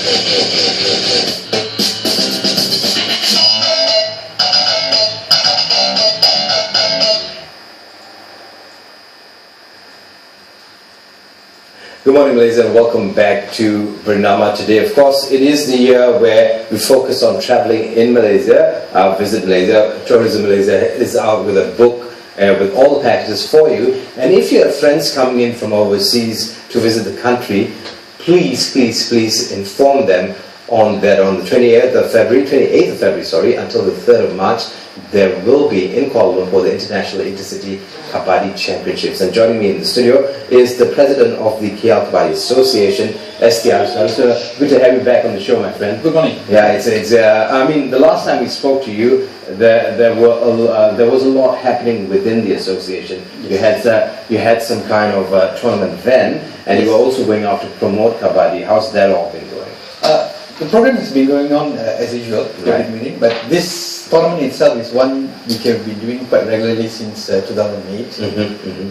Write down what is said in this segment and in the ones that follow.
Good morning, Malaysia, and welcome back to Bernama. Today, of course, it is the year where we focus on traveling in Malaysia. Visit Malaysia. Tourism Malaysia is out with a book with all the packages for you. And if you have friends coming in from overseas to visit the country, please inform them on the 28th of February, until the 3rd of March, there will be in Kuala Lumpur the International Intercity Kabaddi Championships. And joining me in the studio is the president of the KL Kabaddi Association, STR. So good to have you back on the show, my friend. Good morning. Yeah, I mean, the last time we spoke to you, there was a lot happening within the association. You had some kind of tournament then, and you were also going out to promote Kabaddi. How's that all been going? The program has been going on as usual, right. But this tournament itself is one which we have been doing quite regularly since 2008,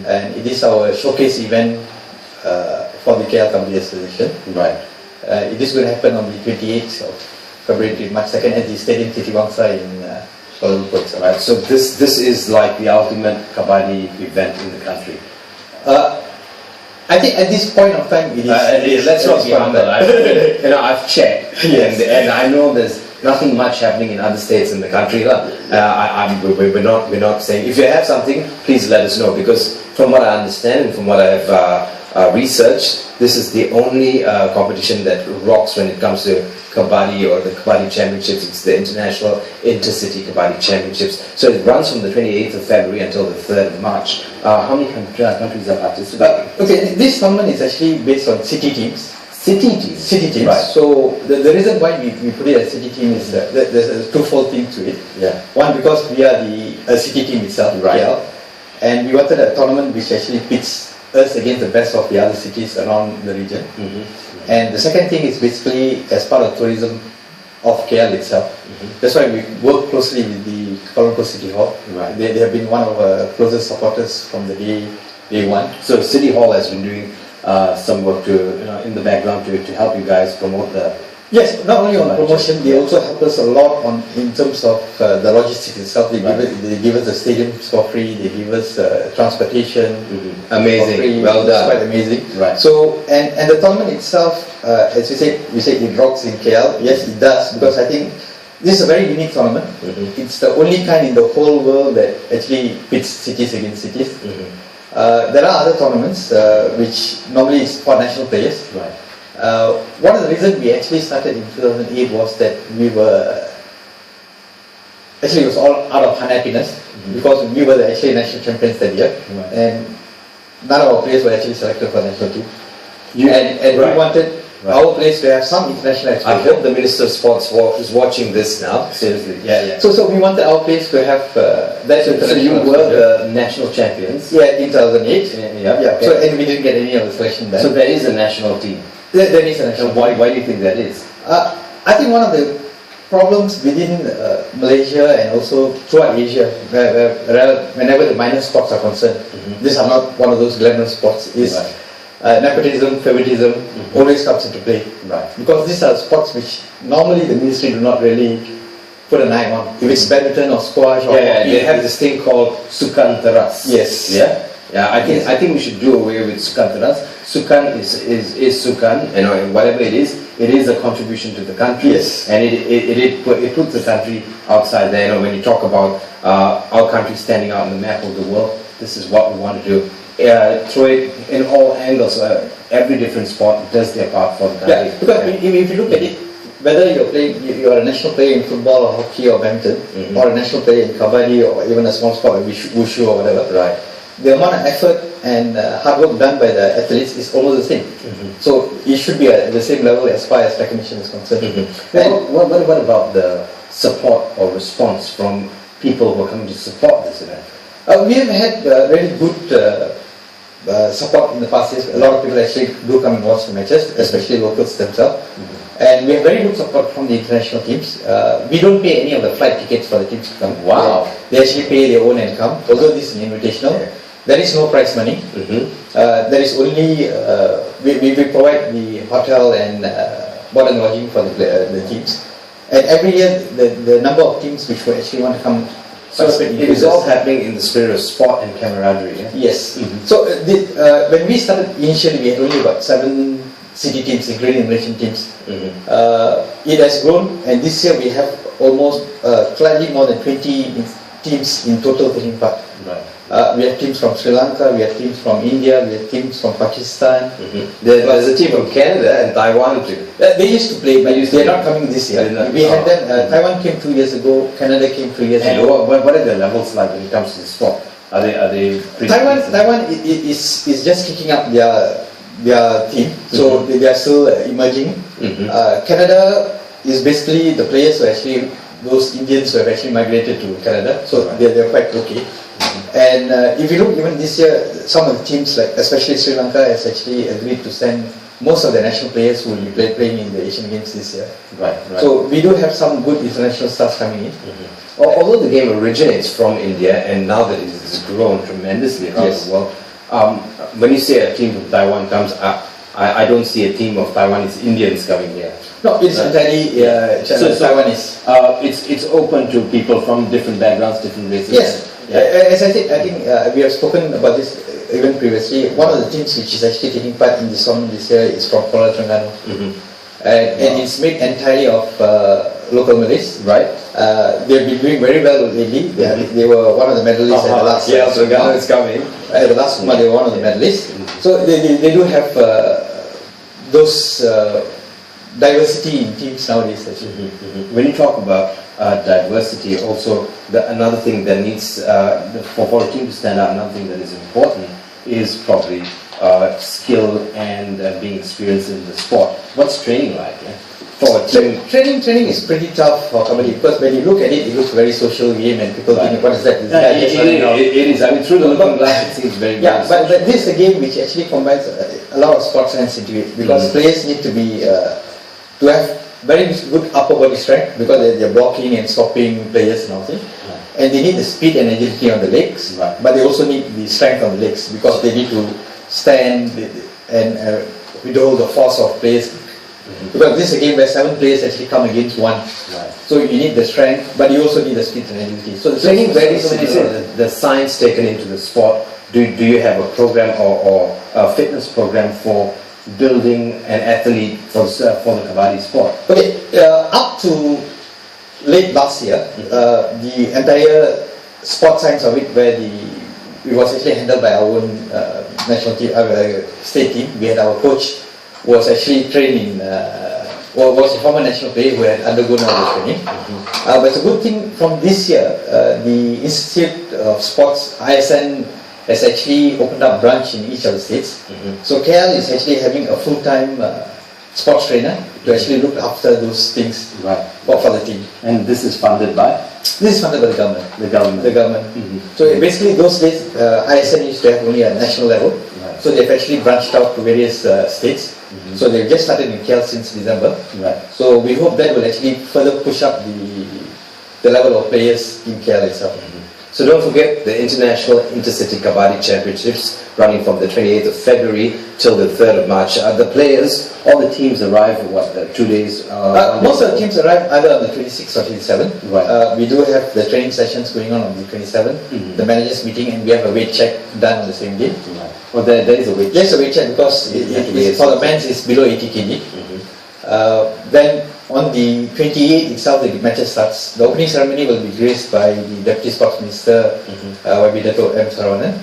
and it is our showcase event for the KL Kabaddi Association. Right. It is going to happen on the 28th of February to March 2nd at the Stadium Titiwangsa in Kuala Lumpur. Right. So this is like the ultimate Kabaddi event in the country. I think at this point of time it is. Let's not be humble. I've checked, yes. and I know there's nothing much happening in other states in the country. We're not saying if you have something, please let us know, because from what I understand and from what I've researched, this is the only competition that rocks when it comes to Kabaddi or the Kabaddi Championships. It's the International Intercity Kabaddi Championships. So it runs from the 28th of February until the 3rd of March. How many countries are participating? Okay, this tournament is actually based on city teams. City teams? City teams. Right. So the reason why we put it as city team is that there's a twofold thing to it. Yeah. One, because we are the city team itself, right. KL, and we wanted a tournament which actually pits us against the best of the other cities around the region. And the second thing is basically as part of tourism of KL itself. That's why we work closely with the Kuala Lumpur City Hall. Right. They have been one of our closest supporters from the day one. So City Hall has been doing some work in the background to help you guys promote the. Yes, not only on promotion, they also help us a lot in terms of the logistics itself. They give us the stadiums for free. They give us transportation. Amazing, for free. well done. It's quite amazing. Right. So and the tournament itself, as we say it rocks in KL. Yes, it does, because I think this is a very unique tournament. It's the only kind in the whole world that actually pits cities against cities. There are other tournaments which normally is for national players. Right. One of the reasons we actually started in 2008 was that it was all out of unhappiness, because we were actually national champions that year, and none of our players were actually selected for the national team. And we wanted our players to have some international exposure. I hope the Minister of Sports is watching this now. Seriously. Yeah. So we wanted our players to have that international. So you were the national champions. Yeah, in 2008. Yeah. Okay. So and we didn't get any of the selection then. So there is a national team. There is a national team. Why do you think that is? I think one of the problems within Malaysia and also throughout Asia, where whenever the minor sports are concerned, these are not one of those glamorous sports, is nepotism, favoritism always comes into play. Right. Because these are sports which normally the ministry do not really put an eye on. If it's badminton or squash or hockey, they have this thing called Sukan Teras. Yes. Yeah. I think we should do away with Sukan Teras. Sukan is Sukan, whatever it is a contribution to the country. Yes. And it puts the country outside there. When you talk about our country standing out on the map of the world, this is what we want to do. Throw it in all angles. Every different sport does their part for the country. Yeah, because if you look at it, whether you're a national player in football or hockey or badminton, or a national player in Kabaddi or even a small sport like wushu or whatever, right? The amount of effort and hard work done by the athletes is almost the same. So it should be at the same level as far as recognition is concerned. What about the support or response from people who are coming to support this event? We have had really good support in the past years. A lot of people actually do come and watch the matches, especially locals themselves. And we have very good support from the international teams. We don't pay any of the flight tickets for the teams to come. Wow. They actually pay their own and come, although this is invitational. There is no prize money. There is only, we provide the hotel and board and lodging for the teams. And every year, the number of teams which will actually want to come. So it is all happening in the spirit of sport and camaraderie. Yeah? Yes. So when we started initially, we had only about 7 city teams, including Malaysian teams. It has grown, and this year we have almost slightly more than 20 teams in total taking part. Right. We have teams from Sri Lanka, we have teams from India, we have teams from Pakistan. There's a team from Canada and Taiwan too. They used to play, but they're not coming this year. We had them. Taiwan came 2 years ago. Canada came 3 years And ago. what are the levels like when it comes to the sport? Are they pretty Taiwan is just kicking up their team, so they are still emerging. Canada is basically the players who actually, those Indians who have actually migrated to Canada, so they're quite okay. And if you look even this year, some of the teams, like especially Sri Lanka, has actually agreed to send most of the national players who will be playing in the Asian Games this year. Right. So we do have some good international stars coming in. Although the game originates from India, and now that it has grown tremendously around the world, when you say a team from Taiwan comes up, I don't see a team of Taiwanese Indians coming here. No, it's entirely Taiwanese. It's open to people from different backgrounds, different races. Yes. As I think we have spoken about this even previously. One of the teams which is actually taking part in this tournament this year is from Kuala Terengganu, and it's made entirely of local Malays. Right. They've been doing very well lately. They were one of the medalists at the last. Yeah, Terengganu is coming. At the last Kumar, they were one of the medalists. So they do have those diversity in teams nowadays. Actually. When you talk about diversity, also another thing that needs for a team to stand out, another thing that is important is probably skill and being experienced in the sport. What's training like? Yeah? For a team? Training is pretty tough for Kabaddi, because when you look at it, it looks very social game, and people think, what is that? It is. I mean, through the looking glass, it seems very. Yeah, but this is a game which actually combines a lot of sports science into it, because players need to be to have very good upper body strength, because they're blocking and stopping players and all that. And they need the speed and agility on the legs, but they also need the strength on the legs, because they need to stand and withhold the force of players. Because this is a game where 7 players actually come against 1. So you need the strength, but you also need the speed and agility. So the training varies. So when you say the science taken into the sport, do you have a program or a fitness program for building an athlete for the Kabaddi sport? Okay, up to late last year, the entire sport science of it, where it was actually handled by our own national team, state team. We had our coach who was actually trained in, was a former national player who had undergone all the training. But it's a good thing from this year, the Institute of Sports, ISN, has actually opened up branch in each of the states. So KL is actually having a full-time sports trainer to actually look after those things for the team. And this is funded by? This is funded by the government. The government. So basically those days, ISN used to have only a national level. So they've actually branched out to various states. So they've just started in KL since December. So we hope that will actually further push up the level of players in KL itself. So don't forget the International Intercity Kabaddi Championships running from the 28th of February till the 3rd of March. The players, all the teams arrive, 2 days? Most of the teams arrive either on the 26th or 27th. We do have the training sessions going on the 27th, the managers meeting, and we have a weight check done on the same day. Well, there is a weight check. There's a weight check because for the men's it's below 80 kg. Then on the 28th itself, the matches starts. The opening ceremony will be graced by the Deputy Sports Minister, Wabidato M. Saravanan.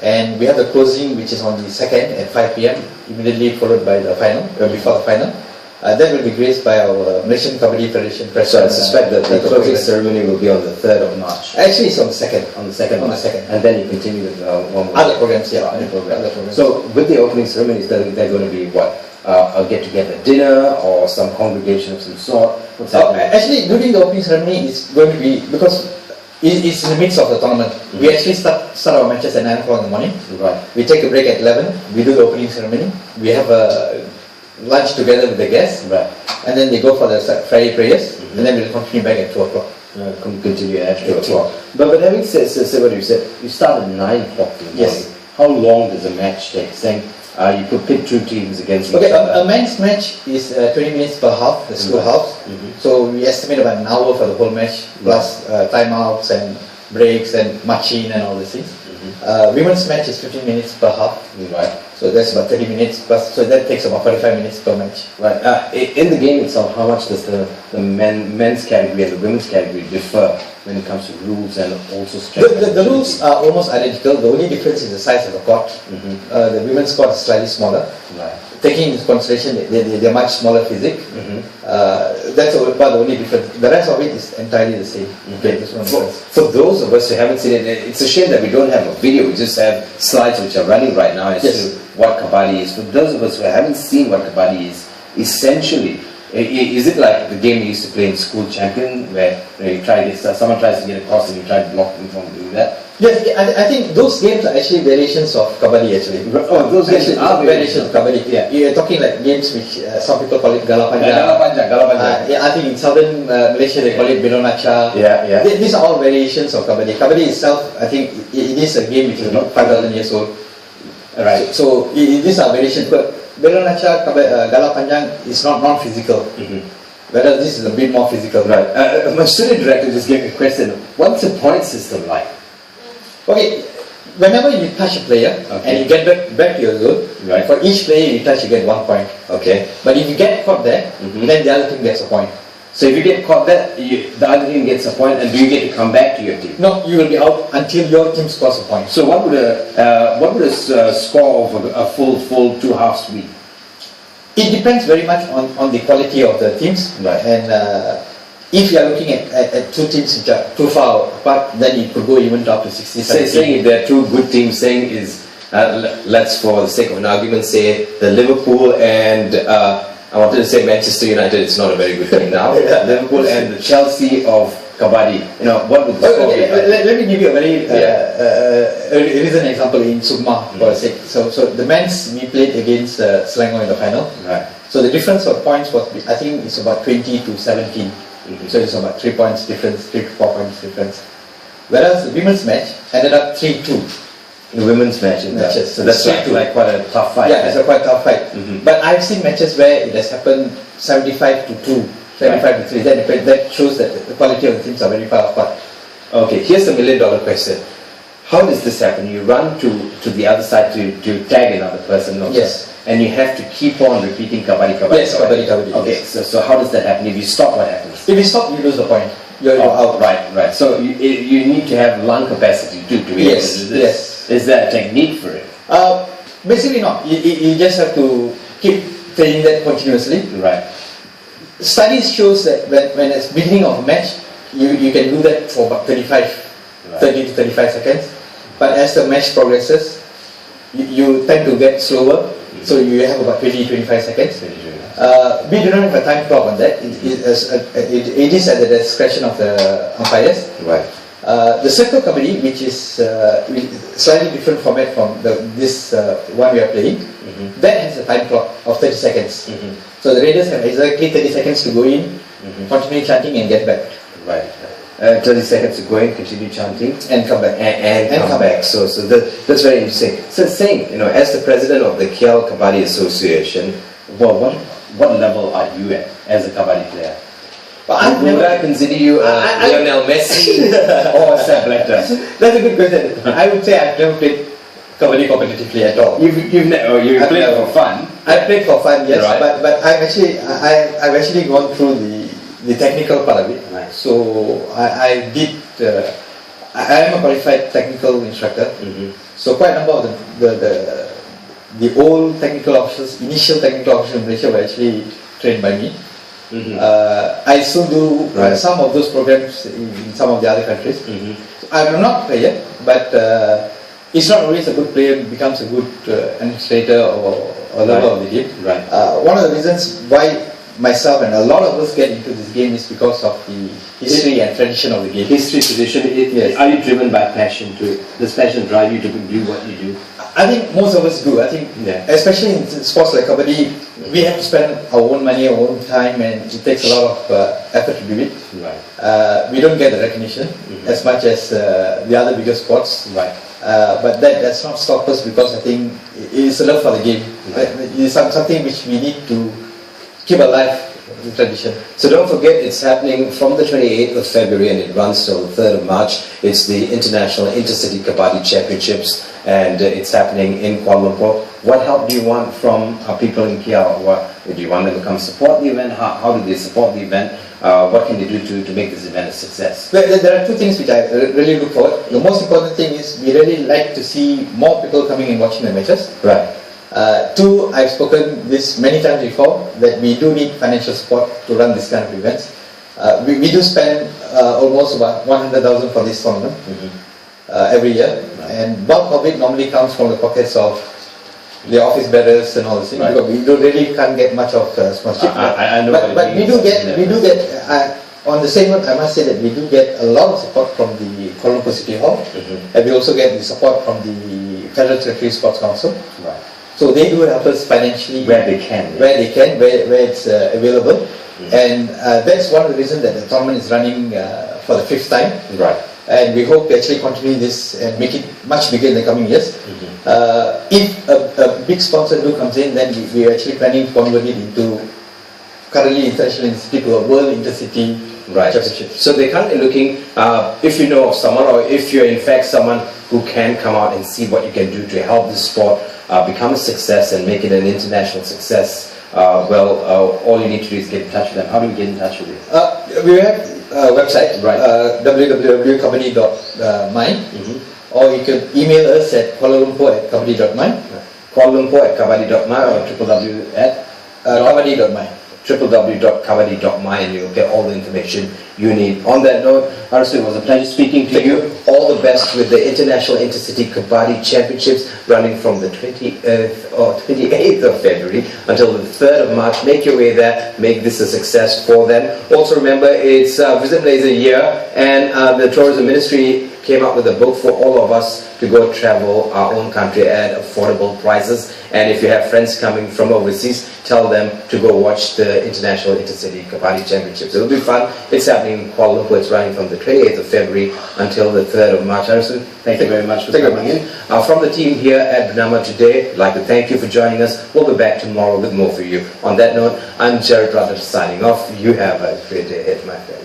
And we have the closing, which is on the 2nd at 5 p.m, immediately followed by the final, before the final. That will be graced by our Malaysian Kabaddi Federation President. So I suspect that the closing ceremony will be on the 3rd of March. Actually, it's on the 2nd. On the 2nd. On the 2nd. And then you continue with one more. Other programs, yeah. Other programs. So with the opening ceremonies, they're going to be what? A get-together dinner or some congregation of some sort? What's that? Actually, during the opening ceremony, it's going to be, because it's in the midst of the tournament. We actually start our matches at 9 o'clock in the morning. We take a break at 11. We do the opening ceremony. We have a lunch together with the guests. And then they go for the Friday prayers. And then we'll continue back at 2 o'clock. Continue at 2 o'clock. But having said what you said, you start at 9 o'clock in the morning. Yes. How long does a match take? Saying You could pit two teams against each Okay, other. a men's match is 20 minutes per half, the school halves. So we estimate about an hour for the whole match, plus timeouts and breaks and machine and all these things. Women's match is 15 minutes per half. Right. So that's about 30 minutes plus, so that takes about 45 minutes per match. Right. In the game itself, how much does the men's category and the women's category differ when it comes to rules and also strength? The rules are almost identical. The only difference is the size of the court. The women's court is slightly smaller. Right. Taking into consideration they're much smaller physique. That's about the only difference. The rest of it is entirely the same. Okay. For those of us who haven't seen it, it's a shame that we don't have a video. We just have slides which are running right now as to what Kabaddi is. For those of us who haven't seen what Kabaddi is, essentially, is it like the game we used to play in school champion, where you try to get, someone tries to get across and you try to block them from doing that? Yes, I think those games are actually variations of Kabaddi actually. Oh, those games are variations of Kabaddi. Yeah. You're talking like games which some people call it Gala Panja. Gala Panja. I think in southern Malaysia they call it Bernama. Yeah. These are all variations of Kabaddi. Kabaddi itself, I think it is a game which is about 5,000 years old. Right. So these are variations. But Bernama, Gala Panjang is not non-physical. Whereas this is a bit more physical. Right. My student director just gave me a question. What's the point system like? Okay, whenever you touch a player and you get back to your zone, for each player you touch you get 1 point. Okay. But if you get caught there, then the other team gets a point. So if you get caught there, the other team gets a point, and do you get to come back to your team? No, you will be out until your team scores a point. So what would a score of a full two halves be? It depends very much on the quality of the teams. Right. And if you are looking at two teams which are too far apart, then it could go even up to 60, 70. Saying if there are two good teams, saying is, let's for the sake of an argument say the Liverpool and I wanted to say Manchester United, it's not a very good team now. Liverpool and the Chelsea of Kabaddi. You know, what would the score be? Let me give you a very recent example in Sugma for a sake. So the men's, we played against Selangor in the final. Right. So the difference of points was, I think it's about 20 to 17. So it's about 3 points difference, 3 to 4 points difference. Whereas the women's match ended up 3-2. The women's match in matches. So that's like quite a tough fight. Yeah, it's a quite tough fight. But I've seen matches where it has happened 75 to 2, 75 to 3. That shows that the quality of the teams are very far apart. Okay, here's the $1 million question. How does this happen? You run to the other side to tag another person, no? Yes. And you have to keep on repeating Kabaddi. Yes, Kabaddi. Okay, yes. so how does that happen? If you stop, what happens? If you stop, you lose the point. You're out. Right. So you need to have lung capacity to be able to do this. Yes. Is there a technique for it? Basically not. You just have to keep training that continuously. Right. Studies shows that when it's beginning of a match, you can do that for about 30 to 35 seconds. But as the match progresses, you tend to get slower. So you have about 20-25 seconds. We do not have a time clock on that. It is at the discretion of the umpires. Right. The circle Kabaddi, which is slightly different format from this one we are playing, that has a time clock of 30 seconds. So the raiders have exactly 30 seconds to go in, continue chanting and get back. Right. 30 seconds to go in, continue chanting and come back. And come back. So that's very interesting. So saying, as the president of the KL Kabaddi Association, well, what level are you at as a Kabaddi player? But Would I consider you Lionel Messi or Sepp Blatter? That's a good question. I would say I've never played Kabaddi competitively at all. You played for fun? I played for fun, yes, right. but I've actually gone through the technical part of it. Right. So I am a qualified technical instructor. So quite a number of the old technical officers, initial technical officers in Malaysia were actually trained by me. I still do some of those programs in some of the other countries. So I'm not a player, but it's not always a good player becomes a good administrator or lover of the game. Right. One of the reasons why myself and a lot of us get into this game is because of the history and tradition of the game. History, tradition, yes. Are you driven by passion to it? Does passion drive you to do what you do? I think most of us do. I think, especially in sports like Kabaddi, we have to spend our own money, our own time, and it takes a lot of effort to do it. Right. We don't get the recognition as much as the other bigger sports. Right. But that's not stop us, because I think it's a love for the game. It's something which we need to keep alive, the tradition. So don't forget, it's happening from the 28th of February and it runs till the 3rd of March. It's the International Intercity Kabaddi Championships, and it's happening in Kuala Lumpur. What help do you want from our people in KL? Do you want them to come support the event? How do they support the event? What can they do to make this event a success? Well, there are two things which I really look forward. The most important thing is we really like to see more people coming and watching the matches. Right. Two, I've spoken this many times before, that we do need financial support to run this kind of events. We do spend almost about 100,000 for this tournament every year, and bulk of it normally comes from the pockets of the office bearers and all this. Right. Because we really can't get much of sponsorship. I know, but we do get on the same note, I must say that we do get a lot of support from the Kuala Lumpur City Hall, and we also get the support from the Federal Territory Sports Council. Right. So they do help us financially where they can, where it's available, and that's one of the reasons that the tournament is running for the 5th time. Right. And we hope to actually continue this and make it much bigger in the coming years. If a big sponsor comes in, then we are actually planning to convert it into currently International Intercity to a World Intercity Championship. So they're currently looking, if you know of someone, or if you're in fact someone who can come out and see what you can do to help this sport become a success and make it an international success, all you need to do is get in touch with them. How do we get in touch with you? We have a website, right. www.kabaddi.my, or you can email us at kualalumpur@kabaddi.my. Kuala Lumpur at kabaddi.my, or kabaddi.my. www.kabaddi.my, and you'll get all the information you need. On that note, Arasu, it was a pleasure speaking to you. All the best with the International Intercity Kabaddi Championships running from the 28th of February until the 3rd of March. Make your way there, make this a success for them. Also remember, it's Visit Malaysia year, and the Tourism Ministry came up with a book for all of us to go travel our own country at affordable prices. And if you have friends coming from overseas, tell them to go watch the International Intercity Kabaddi Championships. It'll be fun. It's happening in Kuala Lumpur. It's running from the 28th of February until the 3rd of March. Arasu, thank you very much for coming in. From the team here at Bernama today, I'd like to thank you for joining us. We'll be back tomorrow with more for you. On that note, I'm Jared Ruther signing off. You have a great day ahead, my friend.